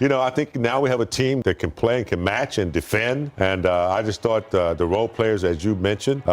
I think now we have a team that can play and can match and defend. And I just thought the role players, as you mentioned,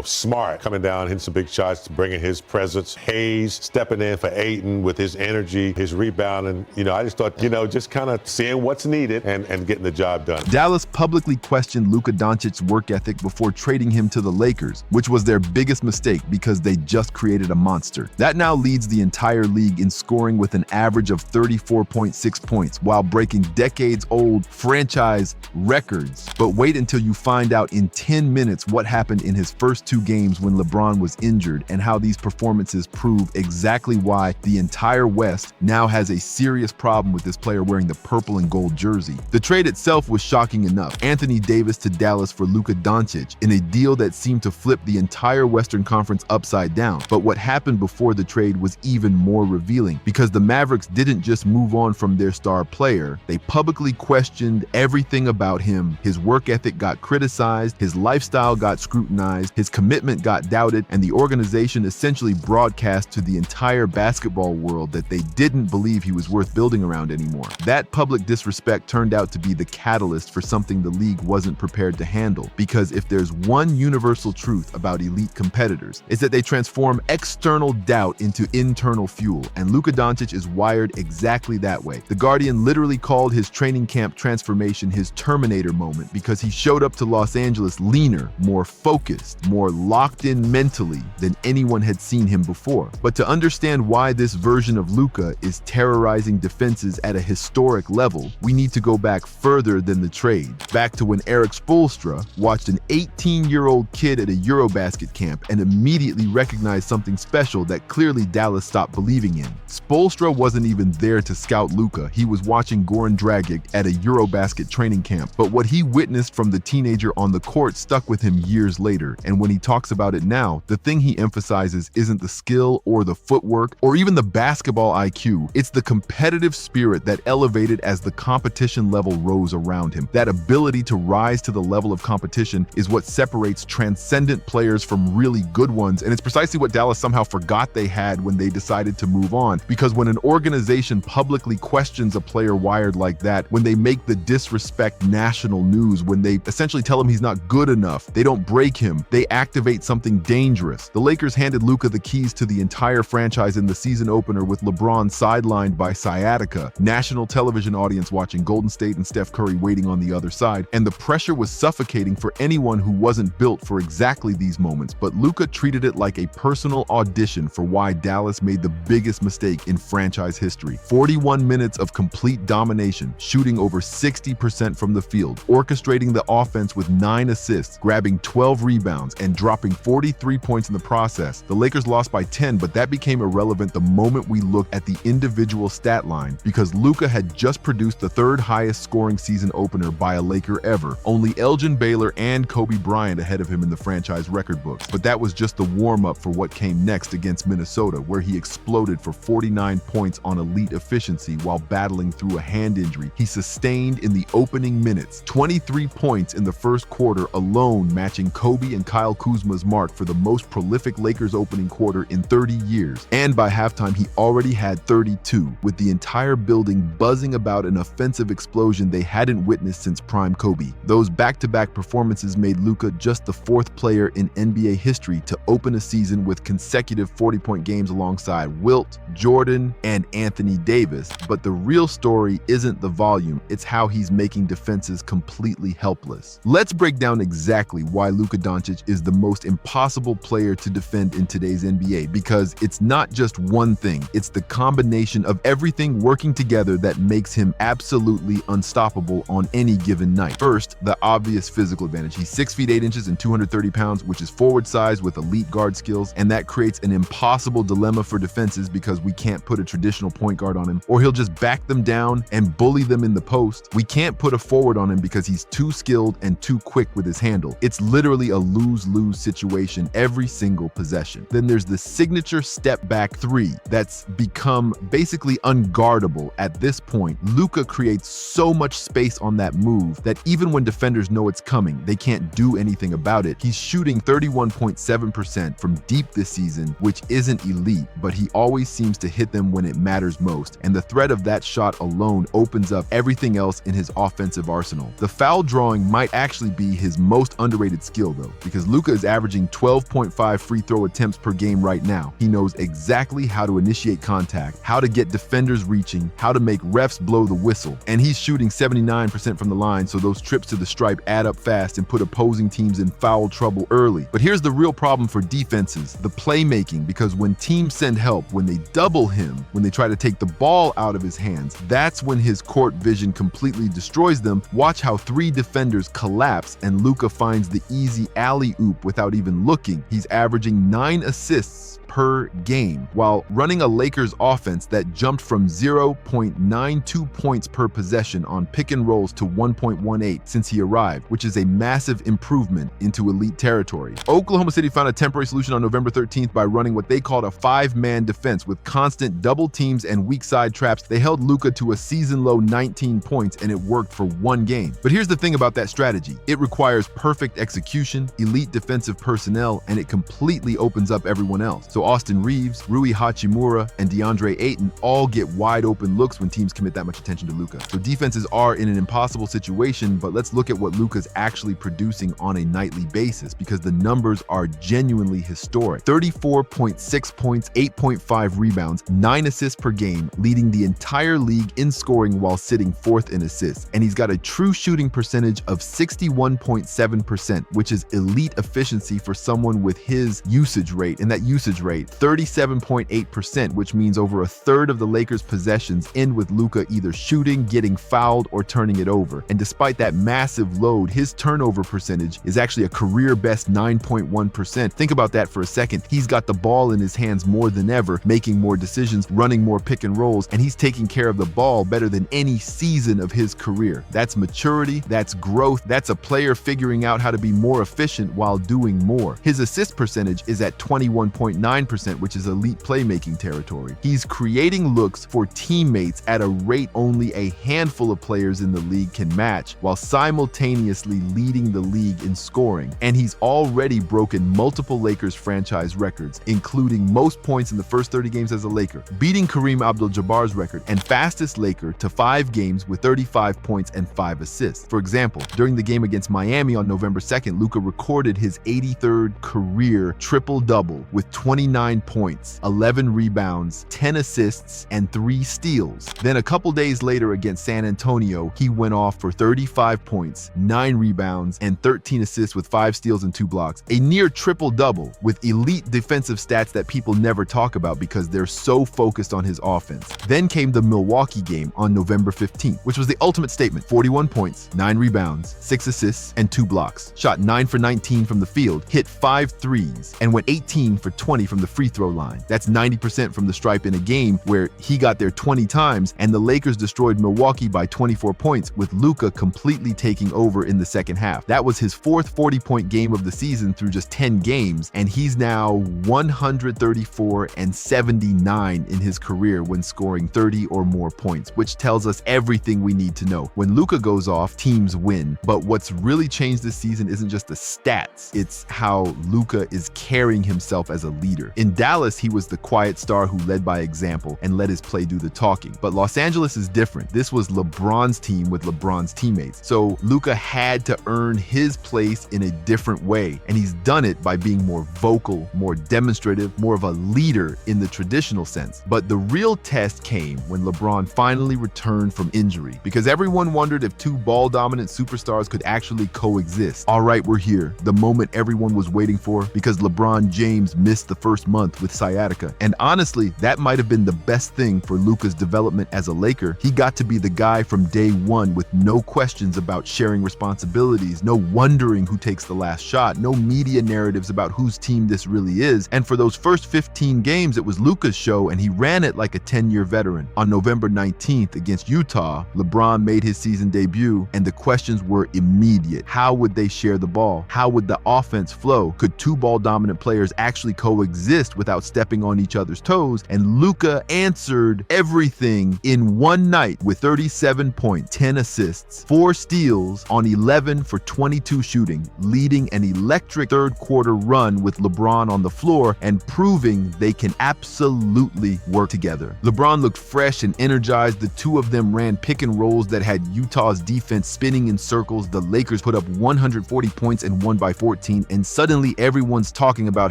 Smart coming down, hitting some big shots, bringing his presence. Hayes stepping in for Ayton with his energy, his rebounding. I just thought, just kind of seeing what's needed and getting the job done. Dallas publicly questioned Luka Doncic's work ethic before trading him to the Lakers, which was their biggest mistake because they just created a monster. That now leads the entire league in scoring with an average of 34.6 points while breaking decades-old franchise records. But wait until you find out in 10 minutes what happened in his first 2 games when LeBron was injured and how these performances prove exactly why the entire West now has a serious problem with this player wearing the purple and gold jersey. The trade itself was shocking enough. Anthony Davis to Dallas for Luka Doncic in a deal that seemed to flip the entire Western Conference upside down. But what happened before the trade was even more revealing because the Mavericks didn't just move on from their star player, they publicly questioned everything about him. His work ethic got criticized, his lifestyle got scrutinized, his commitment got doubted, and the organization essentially broadcast to the entire basketball world that they didn't believe he was worth building around anymore. That public disrespect turned out to be the catalyst for something the league wasn't prepared to handle, because if there's one universal truth about elite competitors, it's that they transform external doubt into internal fuel, and Luka Doncic is wired exactly that way. The Guardian literally called his training camp transformation his Terminator moment because he showed up to Los Angeles leaner, more focused, more locked in mentally than anyone had seen him before. But to understand why this version of Luka is terrorizing defenses at a historic level, we need to go back further than the trade, back to when Eric Spoelstra watched an 18-year-old kid at a Eurobasket camp and immediately recognized something special that clearly Dallas stopped believing in. Spoelstra wasn't even there to scout Luka. He was watching Goran Dragic at a Eurobasket training camp. But what he witnessed from the teenager on the court stuck with him years later. And when he talks about it now, the thing he emphasizes isn't the skill or the footwork or even the basketball IQ. It's the competitive spirit that elevated as the competition level rose around him. That ability to rise to the level of competition is what separates transcendent players from really good ones. And it's precisely what Dallas somehow forgot they had when they decided to move on. Because when an organization publicly questions a player wired like that, when they make the disrespect national news, when they essentially tell him he's not good enough, they don't break him, they activate something dangerous. The Lakers handed Luka the keys to the entire franchise in the season opener with LeBron sidelined by sciatica, national television audience watching Golden State and Steph Curry waiting on the other side, and the pressure was suffocating for anyone who wasn't built for exactly these moments. But Luka treated it like a personal audition for why Dallas made the biggest mistake in franchise history. 41 minutes of complete domination, shooting over 60% from the field, orchestrating the offense with 9 assists, grabbing 12 rebounds, and dropping 43 points in the process. The Lakers lost by 10, but that became irrelevant the moment we looked at the individual stat line, because Luka had just produced the 3rd highest scoring season opener by a Laker ever, only Elgin Baylor and Kobe Bryant ahead of him in the franchise record books. But that was just the warm-up for what came next against Minnesota, where he exploded for 49 points on elite efficiency while battling through a hand injury he sustained in the opening minutes. 23 points in the first quarter alone, matching Kobe and Kyle Kuzma's mark for the most prolific Lakers opening quarter in 30 years. And by halftime, he already had 32, with the entire building buzzing about an offensive explosion they hadn't witnessed since prime Kobe. Those back-to-back performances made Luka just the 4th player in NBA history to open a season with consecutive 40-point games alongside Wilt, Jordan, and Anthony Davis. But the real story isn't the volume, it's how he's making defenses completely helpless. Let's break down exactly why Luka Doncic is the most impossible player to defend in today's NBA, because it's not just one thing, it's the combination of everything working together that makes him absolutely unstoppable on any given night. First, the obvious physical advantage. He's 6 feet 8 inches and 230 pounds, which is forward size with elite guard skills, and that creates an impossible dilemma for defenses because we can't put a traditional point guard on him, or he'll just back them down and bully them in the post. We can't put a forward on him because he's too skilled and too quick with his handle. It's literally a lose-lose situation every single possession. Then there's the signature step back 3 that's become basically unguardable at this point. Luka creates so much space on that move that even when defenders know it's coming, they can't do anything about it. He's shooting 31.7% from deep this season, which isn't elite, but he always seems to hit them when it matters most. And the threat of that shot alone opens up everything else in his offensive arsenal. The foul drawing might actually be his most underrated skill though, because Luka is averaging 12.5 free throw attempts per game right now. He knows exactly how to initiate contact, how to get defenders reaching, how to make refs blow the whistle, and he's shooting 79% from the line, so those trips to the stripe add up fast and put opposing teams in foul trouble early. But here's the real problem for defenses, the playmaking, because when teams send help, when they double him, when they try to take the ball out of his hands, that's when his court vision completely destroys them. Watch how 3 defenders collapse and Luka finds the easy alley-oop without even looking. He's averaging 9 assists per game, while running a Lakers offense that jumped from 0.92 points per possession on pick and rolls to 1.18 since he arrived, which is a massive improvement into elite territory. Oklahoma City found a temporary solution on November 13th by running what they called a 5-man defense with constant double teams and weak side traps. They held Luka to a season-low 19 points, and it worked for 1 game. But here's the thing about that strategy. It requires perfect execution, elite defensive personnel, and it completely opens up everyone else. So Austin Reeves, Rui Hachimura, and DeAndre Ayton all get wide open looks when teams commit that much attention to Luka. So defenses are in an impossible situation, but let's look at what Luka's actually producing on a nightly basis, because the numbers are genuinely historic. 34.6 points, 8.5 rebounds, 9 assists per game, leading the entire league in scoring while sitting 4th in assists. And he's got a true shooting percentage of 61.7%, which is elite efficiency for someone with his usage rate. And that usage rate, 37.8%, which means over a third of the Lakers' possessions end with Luka either shooting, getting fouled, or turning it over. And despite that massive load, his turnover percentage is actually a career best 9.1%. Think about that for a second. He's got the ball in his hands more than ever, making more decisions, running more pick and rolls, and he's taking care of the ball better than any season of his career. That's maturity, that's growth, that's a player figuring out how to be more efficient while doing more. His assist percentage is at 21.9%, which is elite playmaking territory. He's creating looks for teammates at a rate only a handful of players in the league can match, while simultaneously leading the league in scoring. And he's already broken multiple Lakers franchise records, including most points in the first 30 games as a Laker, beating Kareem Abdul-Jabbar's record and fastest Laker to 5 games with 35 points and 5 assists. For example, during the game against Miami on November 2nd, Luka recorded his 83rd career triple-double with 29 points, 11 rebounds, 10 assists, and 3 steals. Then a couple days later against San Antonio, he went off for 35 points, 9 rebounds, and 13 assists with 5 steals and 2 blocks. A near triple-double with elite defensive stats that people never talk about because they're so focused on his offense. Then came the Milwaukee game on November 15th, which was the ultimate statement. 41 points, 9 rebounds, 6 assists, and 2 blocks. Shot 9 for 19 from the field, hit 5 threes, and went 18 for 20 from the free throw line. That's 90% from the stripe in a game where he got there 20 times, and the Lakers destroyed Milwaukee by 24 points, with Luka completely taking over in the second half. That was his 4th 40-point game of the season through just 10 games, and he's now 134 and 79 in his career when scoring 30 or more points, which tells us everything we need to know. When Luka goes off, teams win. But what's really changed this season isn't just the stats, it's how Luka is carrying himself as a leader. In Dallas, he was the quiet star who led by example and let his play do the talking. But Los Angeles is different. This was LeBron's team with LeBron's teammates. So Luka had to earn his place in a different way, and he's done it by being more vocal, more demonstrative, more of a leader in the traditional sense. But the real test came when LeBron finally returned from injury, because everyone wondered if 2 ball-dominant superstars could actually coexist. All right, we're here. The moment everyone was waiting for, because LeBron James missed the first month with sciatica. And honestly, that might have been the best thing for Luka's development as a Laker. He got to be the guy from day one with no questions about sharing responsibilities, no wondering who takes the last shot, no media narratives about whose team this really is. And for those first 15 games, it was Luka's show, and he ran it like a 10-year veteran. On November 19th against Utah, LeBron made his season debut, and the questions were immediate. How would they share the ball? How would the offense flow? Could 2 ball-dominant players actually coexist exist without stepping on each other's toes, and Luka answered everything in one night with 37 points, 10 assists, 4 steals on 11 for 22 shooting, leading an electric third-quarter run with LeBron on the floor and proving they can absolutely work together. LeBron looked fresh and energized. The two of them ran pick and rolls that had Utah's defense spinning in circles. The Lakers put up 140 points and won by 14, and suddenly everyone's talking about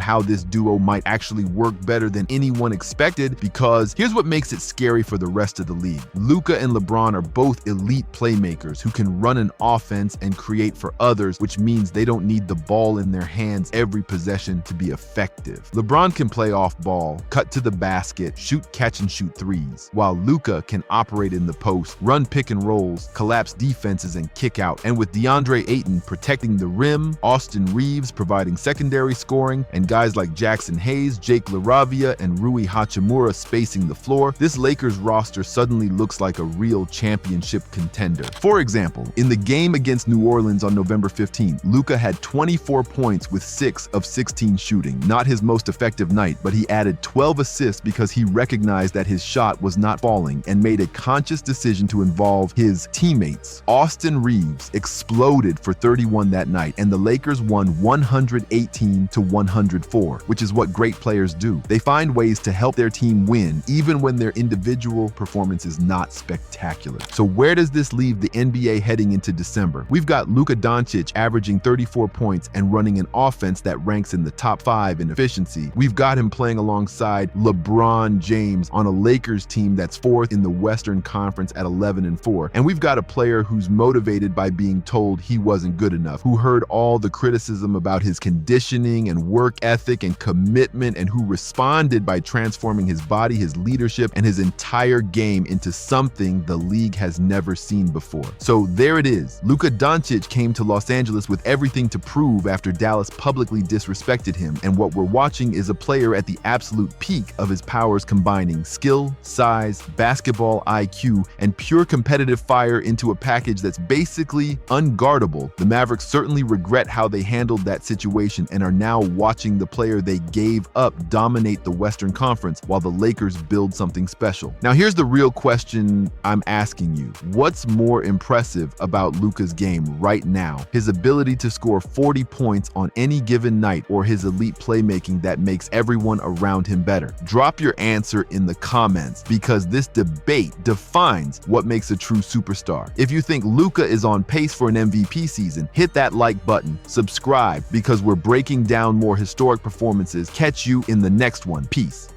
how this duo might actually work better than anyone expected, because here's what makes it scary for the rest of the league. Luka and LeBron are both elite playmakers who can run an offense and create for others, which means they don't need the ball in their hands every possession to be effective. LeBron can play off ball, cut to the basket, shoot catch and shoot threes, while Luka can operate in the post, run pick and rolls, collapse defenses, and kick out. And with DeAndre Ayton protecting the rim, Austin Reeves providing secondary scoring, and guys like Jackson Hayes, Jake LaRavia, and Rui Hachimura spacing the floor, this Lakers roster suddenly looks like a real championship contender. For example, in the game against New Orleans on November 15th, Luka had 24 points with 6 of 16 shooting. Not his most effective night, but he added 12 assists because he recognized that his shot was not falling and made a conscious decision to involve his teammates. Austin Reeves exploded for 31 that night, and the Lakers won 118-104, which is what great players do. They find ways to help their team win, even when their individual performance is not spectacular. So where does this leave the NBA heading into December? We've got Luka Dončić averaging 34 points and running an offense that ranks in the top 5 in efficiency. We've got him playing alongside LeBron James on a Lakers team that's 4th in the Western Conference at 11-4. And we've got a player who's motivated by being told he wasn't good enough, who heard all the criticism about his conditioning and work ethic and commitment, and who responded by transforming his body, his leadership, and his entire game into something the league has never seen before. So there it is. Luka Dončić came to Los Angeles with everything to prove after Dallas publicly disrespected him, and what we're watching is a player at the absolute peak of his powers, combining skill, size, basketball IQ, and pure competitive fire into a package that's basically unguardable. The Mavericks certainly regret how they handled that situation and are now watching the player they gave up dominate the Western Conference while the Lakers build something special. Now here's the real question I'm asking you. What's more impressive about Luka's game right now? His ability to score 40 points on any given night, or his elite playmaking that makes everyone around him better? Drop your answer in the comments, because this debate defines what makes a true superstar. If you think Luka is on pace for an MVP season, hit that like button, subscribe, because we're breaking down more historic performances. Catch you in the next one. Peace.